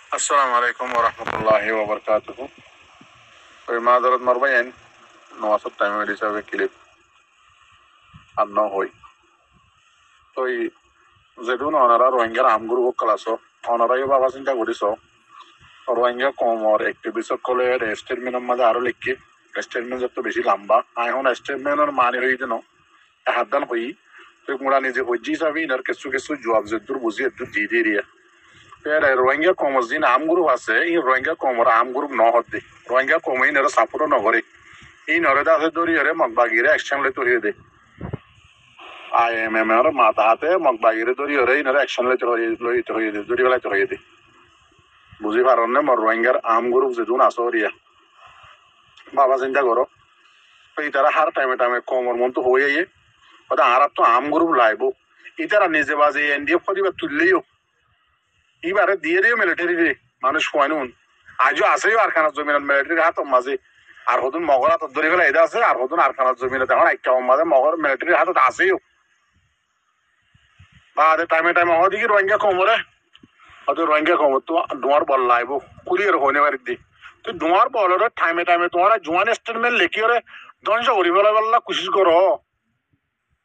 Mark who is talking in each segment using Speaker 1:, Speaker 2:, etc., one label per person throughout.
Speaker 1: Assalamu alaikum warahmatullahi wabarakatuh. Oy maadarat marbayan nawasab time di sabe kilip anno hoy. Toy zedun onara rohingya amguru ko kalaso onara yo baba sinta godiso rohingya komor activist kole statement made aro likki statement যত বেশি লম্বা এখন স্টেটমেন্টের মানে হই দেন হাদান হই তো মুরা নিজে হজি যাবি আর কিছু কিছু জবাব যদুর বুঝি একটু দি দি Riya Pera Rohingya Komazin Amguru Hase, in Rohingya Komor Amguru Nohode, Rohingya Komain or Sapuro Nogori, in Oreda Dori Magbagire, action letter here. I am a member Matate, Magbagire Dori or in action letter Duri letter. Buzivaronem or Rohingya Amguru Zeduna Soria. Babas in Dagoro. Peter a hard time at a Komor Montu Hoye, but Arab to Amguru Libo. Either a Nizevazi and dear for you to Leo. এবারে দিয়ে দিও military মানুষ কয়নুন আজও আছে আরখানা জমিনের military হাত মাঝে আর হতুন মগর হাত ধরে গেলে এটা আছে আর হতুন আরখানা জমিনে দেখুন একটা মাঝে মগর মিলিটারি হাতত আছেও বাদে টাইমে টাইমে হদিকে রোহিঙ্গা কমরে হয়তো রোহিঙ্গা কমর তো ডোয়ার বল লাইব কুলিয়ের হইনে বাড়ি দি তুই ডোয়ার বলরে টাইমে টাইমে তোমার জোয়ান স্টেটমেন্ট লিখিয়ে ধ্বংস করি বলা কোশিশ করো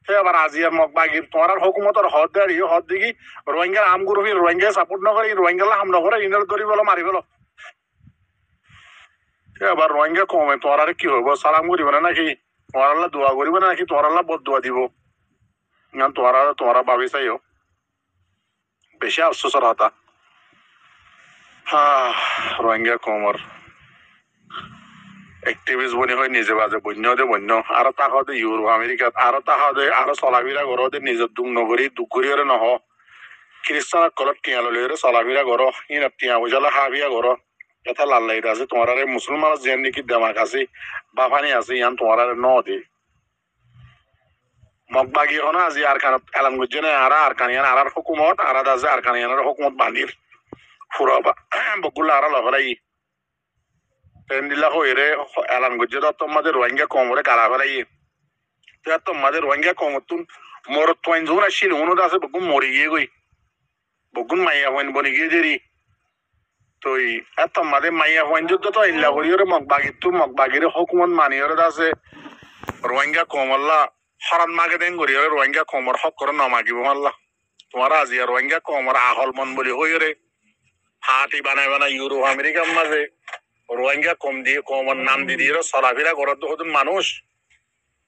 Speaker 1: এবার আজিয়ার মগবাগির তোমার হুকুমতর হদ দেয় হদ দিকে রোহিঙ্গার আমগুরু রোহিঙ্গা সাপোর্ট নকরে রোহিঙ্গালা হাম নকরে ইনার ধরি বলো মারি বলো এবার রোহিঙ্গা কমে তোমার কি হইব সালাম করিব না নাকি তোমার আল্লাহ দোয়া করিব না নাকি তোমার আল্লাহ বদ দোয়া দিব না তোমার ভাবি চাইও বেশি আফসোসর হতা হ্যাঁ রোহিঙ্গা কমর এক্টিভিস্ট বনি হয় নিজে বাজে বন্য দে বন্য আর তাহলে ইউরোপ আমেরিকা আর তাহলে আর চলাফিরা করো দে নিজের দুঃখ নগরী দুঃখ করিয়ে নহ খ্রিস্টান কলত টিয়া ললে চলাফিরা করো ইন টিয়া বুঝালে হাবিয়া করো এটা লাল লাইট আছে তোমার মুসলমান যেন নাকি দেমাক আছে বাফানি আছে ইয়ান তোমার ন দে মগবাগি হন আজি আর কান এলাম গুজে না আর কানিয়ান আর হুকুমত আর আছে আর কানিয়ানের হুকুমত বান্দির ফুরাবা বকুল আর লহলাই পেন্দিলা হইরে এলান গুজে তো তোমাদের রোহিঙ্গা কমরে কারা ফেলাই তো তোমাদের রোহিঙ্গা কমতুন মোর তোয়াইন জোন আসিল উনো আছে বকুন মরি গিয়ে গই বকুন মাইয়া হইন বনি গিয়ে দেরি তো তোমাদের মাইয়া হইন যুদ্ধ তো ইল্লা করিওরে মগবাগির হুকুমত মানিওরে আছে রোহিঙ্গা কমল্লা হরান মাগে দেন করিওরে রোহিঙ্গা কমর হক করে নমাগিব মাল্লা তোমার আজি রোহিঙ্গা কমর আহল মন বলি হইরে হাতি বানাই ইউরোপ আমেরিকার মাঝে রোহিঙ্গা কম দিয়ে কমর নাম দিয়ে চলাফেরা করার তো হতুন মানুষ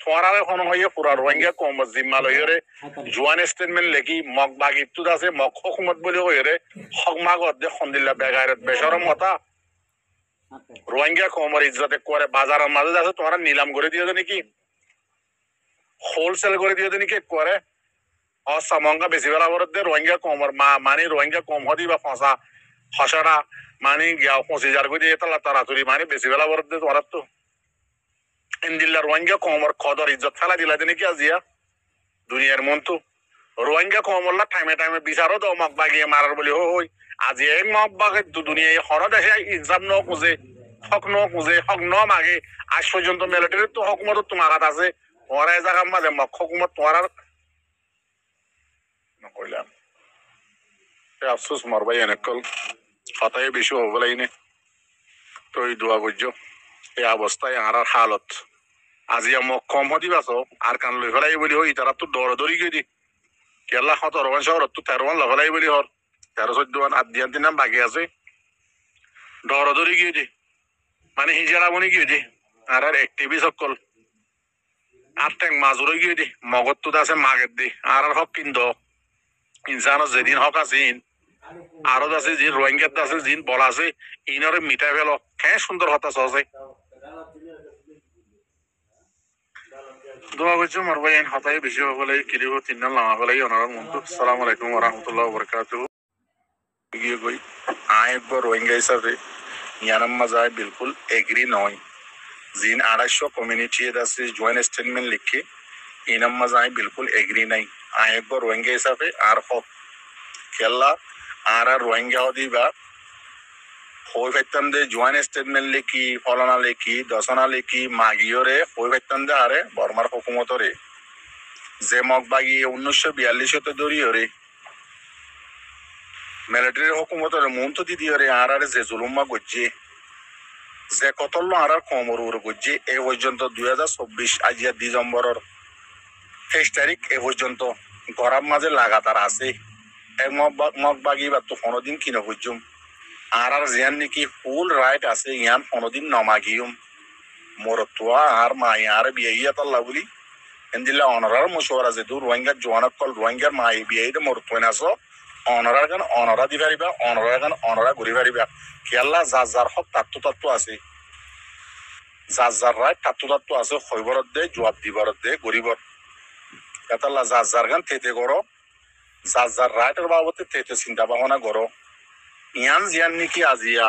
Speaker 1: তোমার এখন হইয়া পুরা রোহিঙ্গা কম জিম্মা লইরে জোয়ান স্টেটমেন্ট লেখি মগ বাগিতুত আছে মগ হকুমত বলি হইরে হক মাগত দে খন্দিল্লা বেগায়রত বেসরম মতা রোহিঙ্গা কমর ইজ্জতে করে বাজারের মাঝে আছে তোমার নিলাম করে দিয়ে নাকি হোলসেল করে দিয়ে নাকি করে অসামঙ্গা বেশি বেলা বরত দে রোহিঙ্গা কমর মানে রোহিঙ্গা কম হদি বা ফসা ফসাটা মানে গিয়া 25,000 করে দিয়ে তাড়াতাড়ি মানে বেশি বেলা বরত দে তোমার তো ইন্দিল্লা রোহিঙ্গা কমর খদর ইজ্জত ফেলা দিলা দিনে কি আজিয়া দুনিয়ার মন তো রোহিঙ্গা কমরলা টাইমে টাইমে বিচারও তো মগ বাগিয়ে মারার বলি হই আজি এক মগ বাগে দুনিয়ায় হর দেশে ইনসাফ ন খুঁজে হক ন মাগে আজ পর্যন্ত মিলিটারির তো হকুমত তোমার হাত আছে তোমার এই জায়গার মাঝে মগ হকুমত তোমার নকইলাম আফসোস মরবাই এনেকল হতাই বেশি হবলাইনে তো এই দোয়া করছো এই অবস্থায় আর হালত আজি মোক কম হদি বাস আর কান লই ফেলাই বলি হই তারা তো দৌড়ি গিয়ে দি কেরলা 17 শহরত তো 13 লফেলাই বলি হর 13-14 আর দিয়ান তিন নাম বাকি আছে দৌড়ি গিয়ে দি মানে হিজারা বনি গিয়ে দি আর একটিভি সকল আর ট্যাং মাজুরে গিয়ে দি মগত তো আছে মাগের দি আর হক কিন্দ ইনসানত যেদিন হক আছে আরো আছে যে রোহিঙ্গাত আছে জিন বল আছে ইনরে মিটাই ফেলো হ্যাঁ সুন্দর হতাশ আছে দোয়া করছো মারবাই হতাই বেশি হলে কিরিব তিন নাম লামা ফেলাই ওনার মন্তু আসসালামু আলাইকুম ওয়া রাহমাতুল্লাহি ওয়া বারাকাতুহু গিয়ে কই একবার রোহিঙ্গা হিসাবে ইয়ানাম্মা যায় বিলকুল এগ্রি নয় জিন 250 কমিউনিটি আছে জয়েন্ট স্টেটমেন্ট লিখে ইনাম্মা যায় বিলকুল এগ্রি নাই একবার রোহিঙ্গা হিসাবে আর হক কেল্লা আর রোহিঙ্গা দিবা হই ফেতন দে জয়েন্ট স্টেটমেন্ট লিখি ফলানা লিখি দশনা লিখি মাগিওরে হই ফেতন দে আরে বর্মার হুকুমতরে যে মগ বাগি 1942 তে দরিয়রে মিলিটারি হুকুমতের মন্ত দিদিরে আর যে জুলুম্মা গজ্জে যে কতল আর কমর উড়ে গজ্জে এ পর্যন্ত 2024 আজিয়া ডিসেম্বরের 23 তারিখ এ পর্যন্ত গরম মাঝে লাগাতার আছে এক মগ বাগি বা তো কোনোদিন কিনে বুঝুম আর জিয়ান নাকি ফুল রাইট আছে ইয়ান কোনোদিন নমাগিউম মোরতুয়া আর মা আর বিয়ে তাল্লা বলি এন্দিল্লা অনরার মশওয়ারা যে দূর রোহিঙ্গার জোয়ানক কল রোহিঙ্গার মা বিয়ে মোরতুয়া নাসো অনরার গান অনরা দি পারিবা অনরার গান অনরা ঘুরি পারিবা খেয়াল্লা যার যার হক তাত্ত্ব আছে যার যার রায় তাত্ত্ব আছে হইবরত দে জবাব দিবরত দে গরিবর এতাল্লা যার যার গান থেতে করো যার যার রাইটের বাবদে থেতে চিন্তা ভাবনা করো ইয়ান জিয়ান নাকি আজিয়া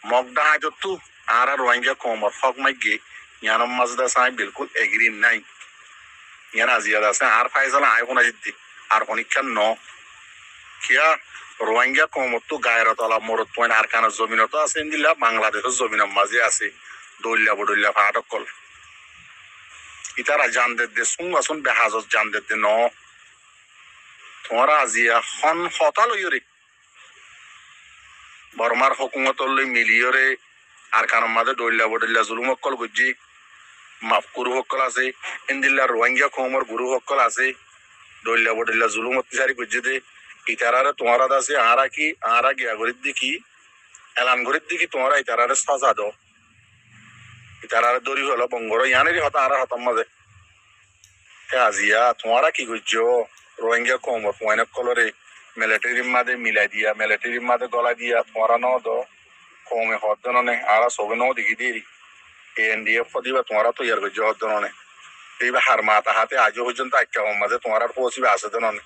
Speaker 1: মগডা হাজতু আর রোহিঙ্গা কমর হক মাইগে ইয়ানম মাজদা সাই বিলকুল এগ্রি নাই ইয়ান আজিয়া আছে আর ফাইজালা আয় কোনা জিদ্দি আর অনিক্ষান ন কিয়া রোহিঙ্গা কমর তো গায়ের তলা মরত পয়েন্ট আর কানার জমিনত আছে দিলা বাংলাদেশের জমিনের মাঝে আছে দলিয়া বদলিয়া ফাটক কল ইতারা জানদের দে সুন বেহাজত জানদের দে ন তোমরা আজিয়া হন হতা লইরে বর্মার হুকুমতর লই মিলিয়রে আর কানার মাঝে দলিয়া বদলিয়া জুলুম অকল গুজি মাফ গুরু সকল আছে ইন্দিল্লা রোহিঙ্গা কমর গুরু সকল আছে দলিয়া বদলিয়া জুলুম অত্যাচারী গুজি দে ইতারারে তোমারা আছে আরা গিয়া গরিব দেখি এলান গরিব দেখি তোমরা ইতারারে সাজা দো ইতারারে দরি হলো বঙ্গর ইয়ানেরই হতা আর হতাম মাঝে আজিয়া তোমরা কি করছো রোহিঙ্গা কমর পয়নক কলরে মিলিটারির মাঝে মিলাই দিয়া মিলিটারির মাঝে গলা দিয়া তোমরা ন দো কমে হদ্দনে আর সবে ন দেখি দিই এনডিএফ দিবা তোমরা তো ইয়ার করছো হদ্দনে এইবার হার মাতা হাতে আজও পর্যন্ত আজ্ঞা মাঝে তোমরা পৌঁছিবে আসে দনে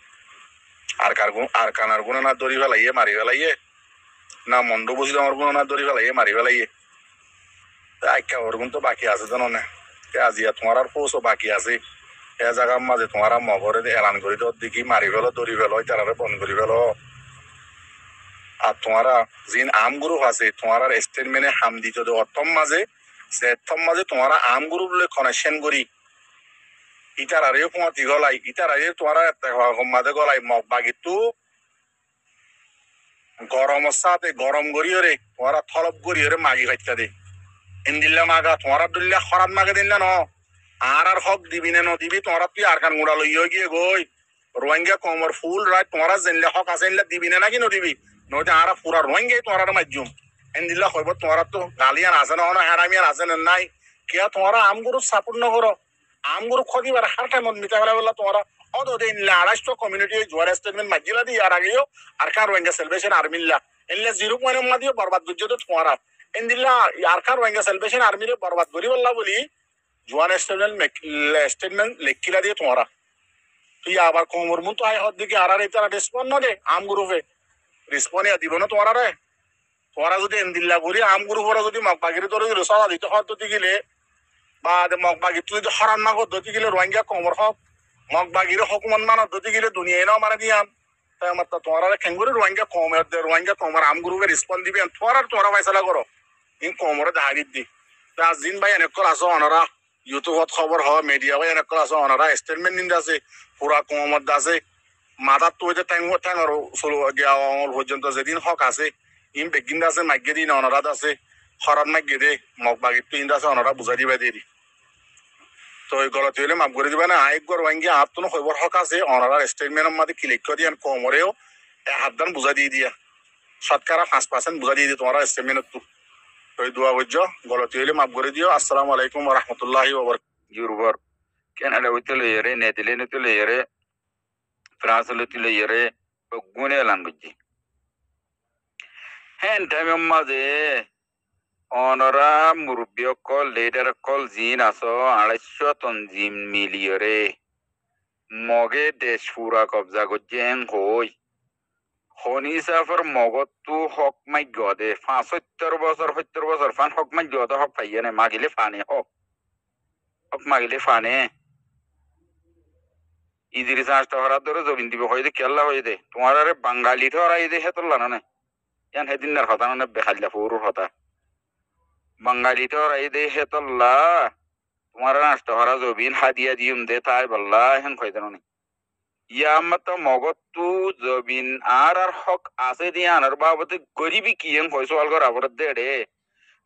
Speaker 1: আর কানার গুণ না দড়ি ফেলাইয়ে মারি ফেলাইয়ে না মন্ড বুঝি আমার গুণ না দড়ি ফেলাইয়ে মারি ফেলাইয়ে আজ্ঞা ওর গুণ তো বাকি আছে জানো আজিয়া তোমার আর পৌঁছো বাকি আছে এ জায়গার মাঝে তোমার মগরে এলান করি তো দেখি মারি ফেলো দড়ি ফেলো তারা বন্ধ করি ফেলো আর তোমারা যিন আম গ্রুপ আছে তোমার স্টেটমেন্টে হাম দিত অর্থম মাঝে সে মাঝে তোমারা আম গ্রুপ লই কানেকশন করি ইটার আরেও কুমাতি গলাই ইটার আরে তোমারা মাঝে গলাই মগ বাগিতু গরমের সাথে গরম গড়িয়ে তোমারা থলপ গড়িয়ে মাগি খাইতা দে ইন্দিল্লা মাগা তোমারা দুল্লা খরাত মাগে দিল্লা ন আর হক দিবি না দিবি তোমরা তুই আর কান গুড়া লইয়া গিয়ে গই রোহিঙ্গা কমর ফুল রাত তোমরা জেনলে হক আছে দিবি না নাকি নদিবি নদী আর পুরা রোহিঙ্গাই তোমরা মাধ্যম ইন্দিল্লা হইব তোমরা তো গালিয়ান আছে না হেরামিয়ান আছে না নাই কিয়া তোমরা আমগুরু সাপোর্ট ন করো আমগুরু খদিবার হার টাইম মিটা ফেলা বললা তোমরা অদ দিন আড়াইশো কমিউনিটি জোয়ার স্টেটমেন্ট মাজিলা দিয়ে আর আগেও আর কার রোহিঙ্গা সেলিব্রেশন আর্মিল্লা এনলে 0 মা দিয়ে বরবাদ করছে তো তোমরা ইন্দিল্লা আর কার রোহিঙ্গা সেলিব্রেশন আর্মিরে বরবাদ করি বললা বলি জোয়ান স্টেটমেন্ট লেখিলা দিয়ে তোমরা তুই আবার কোমর মুন তো আয় হদ দিকে আর তারা রেসপন্ড ন দে আম গ্রুপে রেসপন্ড দিব না তোমরা রে তোমরা যদি এন্দিল্লা করি আম গ্রুপরা যদি মগবাগিরি তোর রসাদা দিতে হদ্দতি গেলে বা মগবাগি তুই যদি হরান না হদ্দতি গেলে রোহিঙ্গা কোমর হক মগবাগিরি হকুমত মান হদ্দতি গেলে দুনিয়ায় নাও মানে দিয়াম তাই আমার তোমরা খেঙ্গুরি রোহিঙ্গা কোমর আম গ্রুপে রেসপন্ড দিবে তোমরা ফয়সালা করো ইন কোমরে দাহারি দি দিন ভাই এনেক আসো অনরা ইউটিউবত খবর হ মিডিয়া ভাই এনেক আসো অনরা স্টেটমেন্ট নিন্দা আছে পুরা কোমত আছে মাথার তো ট্যাং আর পর্যন্ত যেদিন হক আছে ইম বেগিন আছে মাগ্যে দিন অনরাত আছে হরাত মাগ্যে দে মগ বাগির তো ইন্দা আছে অনরা বুঝাই দিবা দিয়ে দি তো ওই গলত হইলে মাফ করে দিবা না আরেক গর ওয়াঙ্গি হাত তো খবর হক আছে অনরার স্টেটমেন্টের মাঝে ক্লিক করে দিয়ে কোমরেও হাত দান বুঝাই দিয়ে দিয়া শতকরা 5% বুঝাই দিয়ে তোমার স্টেটমেন্ট তো ওই দোয়া বুঝছো গলত হইলে মাফ করে দিও আসসালামু আলাইকুম ওয়া রাহমাতুল্লাহি ওয়া বারাকাতুহু ইউরোপর কানাডা হইতে লইরে নেদারল্যান্ড হইতে লইরে ফ্রান্স হইতে লইরে গুনে এলান বুঝছি হ্যাঁ টাইমের মাঝে অনরা মুরব্বী অকল লিডার অকল জিন আছো 250 তনজিম মিলিয়রে মগে দেশ পুরা কবজা করছে হই হনি সাফর মগত তো হক মাই গদে 75 বছর ফান হক মাই গদে হক পাইয়ে না মাগিলে ফানে হক মাগিলে ফানে ইদিরিস আসতে হরাত ধরে জমিন দিবে হইতে কেল্লা হইতে তোমার আরে বাঙালি তো হরাই দে হেতল্লা না ইয়ান হেদিনার হতা না বেখাল্লা পুরুর হতা বাঙালি তো হরাই দে হেতল্লা তোমার আসতে হরা জমিন হাদিয়া দিউম দে তাই বললা হেন কইতে না
Speaker 2: ইয়ামত মগতু জবিন আর হক আছে দিয়ে আনার বাবতে গরিবি কিয়েন হয়েছে অলগর আবরত দে রে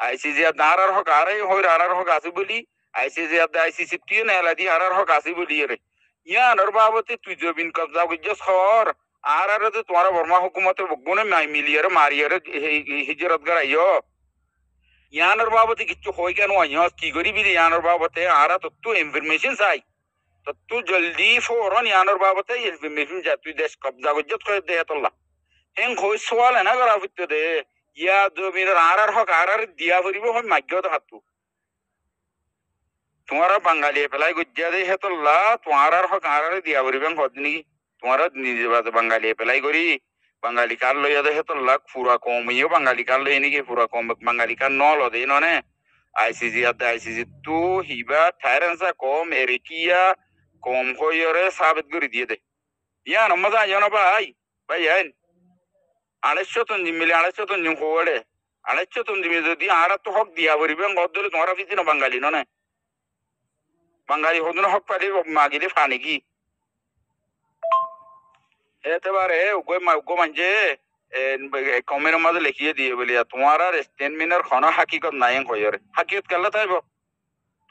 Speaker 2: আইসিজি আর হক আরে হইর আর হক আছে বলি আইসিজি আইসিসি তুই না এলা দি আর হক আছে বলি রে ইয়া আনার বাবতে তুই জবিন কবজা গুজ্জ সর আর তো তোমার বর্মা হুকুমতে বগুনে মাই মিলিয়ারে মারিয়ারে হিজরত গরাইও ইয়ানোর বাবতে কিচ্ছু হই কেন কি গরিবি ইয়ানোর বাবতে আর তো ইনফরমেশন চাই তো তুই জলদি ফৌরন ইয়ানোর বাবতে ইনফরমেশন যা তুই দেশ কবজা গুজ্জত করে দে তোল্লা হেং হই সোয়াল না করা ভিতরে দে ইয়া জমির আর হক আর দিয়া ভরিব হয় মাগ্য হাতু তোমার বাঙালি পেলাই গুজ্জা দে হেতল্লা তোমার আর হক আর দিয়া ভরিবেন হদনি তোমার নিজে বাঙালি পেলাই করি বাঙালি কার লইয়া দে হেতল্লা পুরা কমিও বাঙালি কার লই নাকি পুরা কম বাঙালি কার নল দে ননে আইসিজি আইসিজি তু হিবা থাইরেন্সা কম এরিকিয়া কম হইরে সাবেত করে দিয়ে দে ইয়া নমজা জানো ভাই ভাই আইন 250 তঞ্জি মিলে 250 তঞ্জি কোড়ে 250 তঞ্জি মিলে যদি আর তো হক দিয়া বরিবেন গদলে তোমার ফিসি না বাঙালি ননে বাঙালি হদন হক পালি মাগিলে ফানি কি এতেবারে উগো মানজে কমের মাঝে লিখিয়ে দিয়ে বলি তোমার আর স্টেনমিনার খন হাকিকত নাই হইরে হাকিকত কেলা তাইব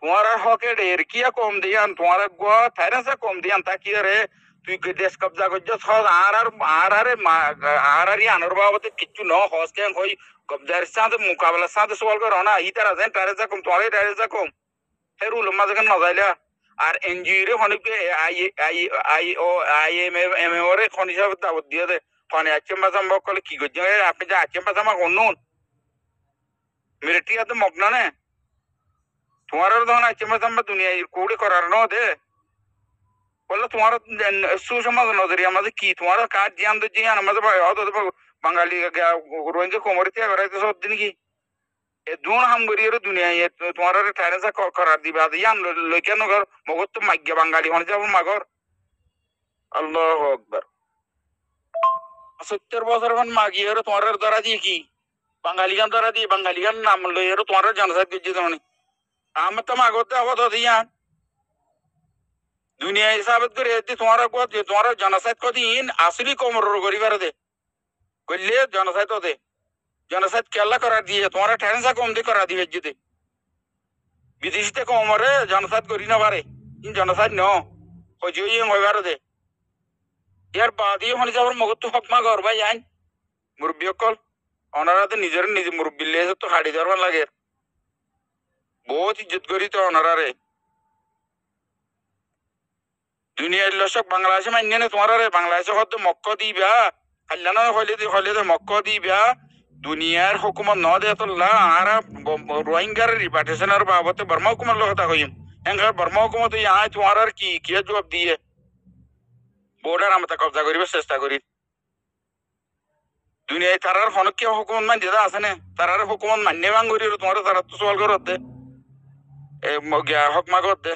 Speaker 2: তোমার আর হকে এর কিয়া কম দিয়ান তোমার গো থাইরাসা কম দিয়ান তাকি রে তুই দেশ কবজা করছ আর আনর বাবতে কিচ্ছু ন হস কেন হই কবজার সাথে মোকাবেলার সাথে সওয়াল করো না ই তারা যেন টারেজা কম তোমার টারেজা কম হেরুল মাঝে কেন নজাইলা আর এনজিও রে হনিকে আই এম এ ওরে খন হিসাবে দাবত দিয়ে দে খনে আচ্ছেম বাসাম বকলে কি করছে আপনি যে আচ্ছেম বাসামা কোন মিলিটারি হাতে মগ্ন নে তোমার তখন আচ্ছেম বাসাম দুনিয়া কুড়ে করার ন দে বললো তোমার সুসমাজ নজরিয়া আমাদের কি তোমার কাজ জিয়ান তো জিয়ান আমাদের বাঙালি রোহিঙ্গা কোমরিতে বেড়াইতে সব দিন কি এ দুন হাম করি দুনিয়া তোমার ঠাইরেসা করার দিবে আর ইয়ান লইকেন মগর তো মাগ্য বাঙালি হনে যাব মাগর আল্লাহ আকবার 70 বছর এখন মাগিয়ে তোমার দ্বারা দিয়ে কি বাঙালি গান দ্বারা দিয়ে বাঙালি গান নাম লই তোমার জনসাদ দিচ্ছে তেমনি আমার তো মাগতে আবাদ ইয়ান দুনিয়া হিসাবত করে তোমার জনসাদ কদিন আসলি কমর করিবার দে করলে জনসাদ দে জনসাদ কেল্লা করার দিয়ে তোমার ঠেরেন্সা কম দিয়ে করা দিবে যদি বিদেশিতে কমরে জনসাদ করি না পারে জনসাদ ন হজি হইবার দে ইয়ার বাদী হনে যাবার মগত হকমা ঘর ভাই আইন মুরব্বী অকল অনারাতে নিজের নিজে মুরব্বী লেছে তো হাড়ি ধরবার লাগে বহুত ইজ্জত করি তো অনারারে দুনিয়ার লসক বাংলাদেশে মান্য না তোমার বাংলাদেশে হয়তো মক্ক দিবা হাল্লানো হইলে মক্ক দিবা দুনিয়ার হুকুমত ন দে তোল্লা আর রোহিঙ্গার রিপার্টেশনের বাবতে বর্মা হুকুমত কথা কইম এঙ্গার বর্মা হুকুমত আয় তোমার আর কি জবাব দিয়ে বর্ডার আমরা কবজা করিবার চেষ্টা করি দুনিয়ায় তারার হনকে হুকুমত মান যেটা আছে না তারার হুকুমত মান্য বাং করি তোমার তারা তো সওয়াল করত দে হক মাগত দে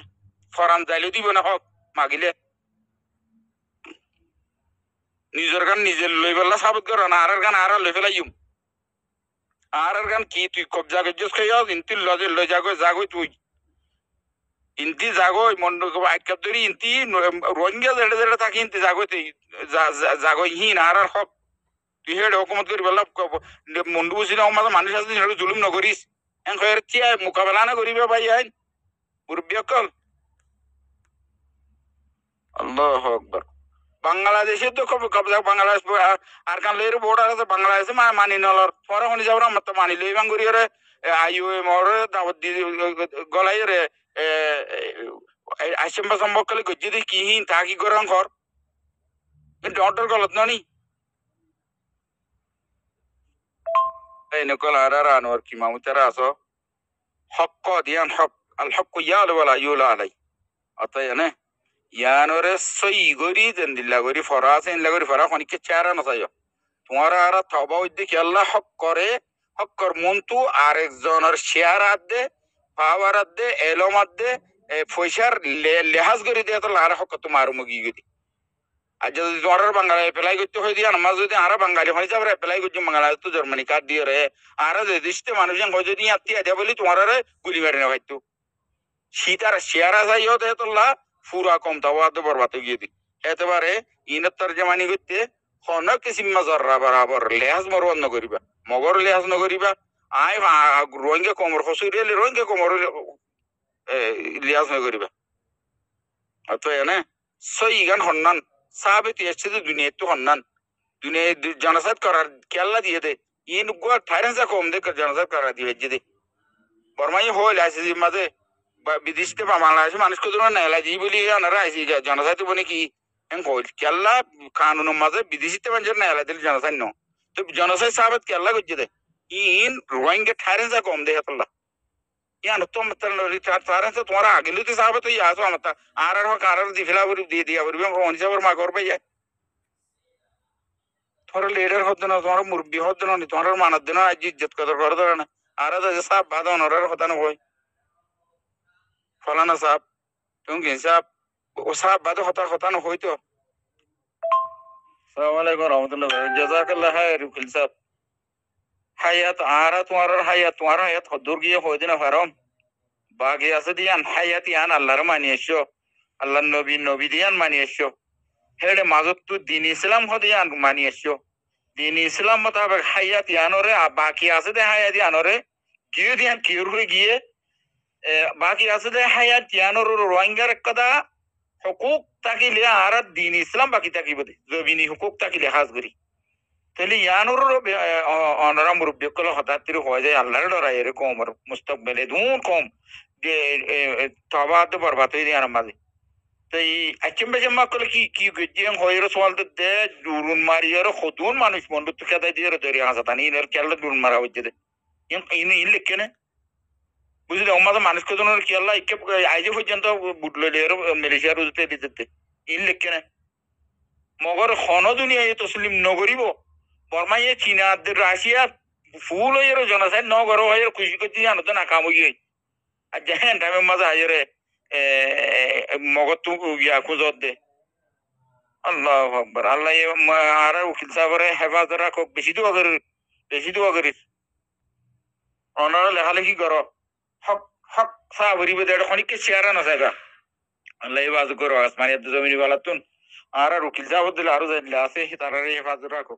Speaker 2: ফরান যাইলে দিব না হক মাগিলে নিজের গান নিজের লই পেলা সাবত কর না আর গান আর লই ফেলাইম আর গান কি তুই কবজা করছিস খাইয়া ইন্তি লই জাগই তুই ইন্তি জাগই মন আইকাপ ধরি ইন্তি রোহিঙ্গা জেড়ে জেড়ে থাকি ইন্তি জাগই তুই জাগই হিন আর হক তুই হেড হুকুমত করি পেলা মন্ডু বুঝি না আমাদের মানুষ আছে হেড জুলুম নকরিস এন খয়ের চিয়া মোকাবেলা না করিবে ভাই আইন মুরব্বী অকল আল্লাহু আকবার বাংলাদেশে তো কবজা বাংলাদেশ আর কান লইর বর্ডার আছে বাংলাদেশে মানি নলর পরে হনি যাবরা মত মানি লই বাঙ্গুরি রে আইওএম ওর দাওয়াত দি গলাই রে আইসম্বা সম্ভব কলে গজ্জি দি কি হিন তা কি গরম ঘর ডক্টর গলত ননি এই নকল আর আনোয়ার কি মামুতারা আসো হক দিয়ান হক আল হক ইয়াল ওয়ালা ইউলা আলাই অতএব না ইয়ানোরে সই গরি জেন্দিল্লা গরি ফরাস ইনলা গরি ফরা খনিকে চারা নসাইও তোমার আর তবা উদ্দি কি আল্লাহ হক করে হক কর মন্তু আর একজনের শেয়ার আদে পাওয়ার আদে এলম আদে পয়সার লেহাজ করি দিয়ে তো আর হক তোমার মুগি গদি আর যদি তোমার বাঙালি এপ্লাই করতে হয়ে দিয়ে আমার যদি আর বাঙালি হয়ে যাবে এপ্লাই করছি বাংলাদেশ তো জার্মানি কার্ড দিয়ে রে আর দেশে মানুষজন হয় যদি আত্মীয় দেয় বলি তোমার গুলি মারি না হয়তো সীতার শেয়ার আসাই হতে তোল্লা পুরা কম তাও বরবাদ গিয়ে দি এতেবারে ইনত তরজমানি করতে হন কিসিম্মা জর্রা বরাবর লেহাজ মরওয়ান নগরিবা মগর লেহাজ নগরিবা আই রোহিঙ্গা কোমর হসুরিয়ালে রোহিঙ্গা কোমর লিহাজ নগরিবা অত এনে সই গান হন্নান সাবিত এসছে দুনিয়া তো হন্নান দুনিয়া জনসাদ করার কেল্লা দিয়ে দে ইন গুয়া ঠাইরেন্সা কম দে জনসাদ করা দিয়ে দে বর্মাই হইল আইসি মাঝে বিদেশতে বাংলাদেশে মানুষকে ধরুন নেলা জি বলি আনারা আইসি জনসাদ বনে কি এম হইল কেল্লা কানুনের মাঝে বিদেশিতে মানুষের নেলা দিল জনসাদ ন তো জনসাদ সাবিত কেল্লা করছে দে ইন রোহিঙ্গা ঠাইরেন্সা কম দে হেতল্লা ইয়ান তো ঠাইরেন্সা তোমার আগে লুতে সাবিত ইয়া আসো আমতা আর হক আর দি ফিলা বলি দিয়ে দিয়া বলি অনিসাবর মা করবে যায় তোমার লিডার হতো না তোমার মুরব্বী হতো না তোমার মানার দিন আজ ইজ্জত কদর করে ধরে না আর সাপ বাদ অনরার হতা না হয় ফলানা সাপ তুমি সাপ ও সাপ বাদ হতা হতা না হইতো আসসালামু আলাইকুম রহমতুল্লাহ জাজাকাল্লাহ খায়ের উকিল সাহেব হায়াত আর তোমার হায়াত হদুর গিয়ে হই দিন ফারম বাকি আছে দিয়ান হায়াত ইয়ান আল্লাহর মানি এসো আল্লাহ নবী দিয়ান মানি এসো হেড়ে মাজত তু দিন ইসলাম হদিয়ান মানি এসো দিন ইসলাম মোতাবেক হায়াত ইয়ানরে বাকি আছে দে হায়াত ইয়ানরে কিউ দিয়ান কিউর হয়ে গিয়ে বাকি আছে দে হায়াত ইয়ানর রোহিঙ্গার কথা হুকুক তাকিলে আর দিন ইসলাম বাকি তাকিব দে জমিনি হুকুক তাকিলে হাজ করি তাহলে ইয়ানর অনরা মুরব্বী কল হঠাৎ হয়ে যায় আল্লাহর ডরাই এরকম আর মুস্তকবেলে দুন কম যে তবাদ বরবাদ হয়ে দিয়ে মাঝে তো এই আচম্বা জম্মা করলে কি গজ্জিয়াং হয়ের সোয়াল দে দুরুন মারিয়ার খতুন মানুষ মন্ড তো খেদাই দিয়ে ধরে হাসাতানি ইনের কেল্লা দুরুন মারা হচ্ছে দে ইন লিখে না বুঝলি আমাদের মানুষকে জন্য কেল্লা ইকে আইজে পর্যন্ত বুটলে মালয়েশিয়ার উজতে দিতে ইন লিখে না মগর খন দুনিয়া তসলিম নগরিব বর্মাইয়ে চীনা রাশিয়া ফুল হয়ে জনসাই নগর হয়ে খুশি করছি জানো তো না কাম হয়ে আর যেন টাইমের মাঝে হাজারে মগর তু ইয়া খুঁজত দে আল্লাহ আকবার আল্লাহ আর উকিল সাহেবের হেফাজত রাখো বেশি দোয়া করিস অনারা লেখালেখি করো হক হক সাবরি বেদে খনিকে শেয়ারা না সাইবা আল্লাহ হেফাজত করো আসমানিয়াত জমিনি বালাতুন আর উকিল সাহেব দিলে আরো জানলে আছে তারারে হেফাজত রাখো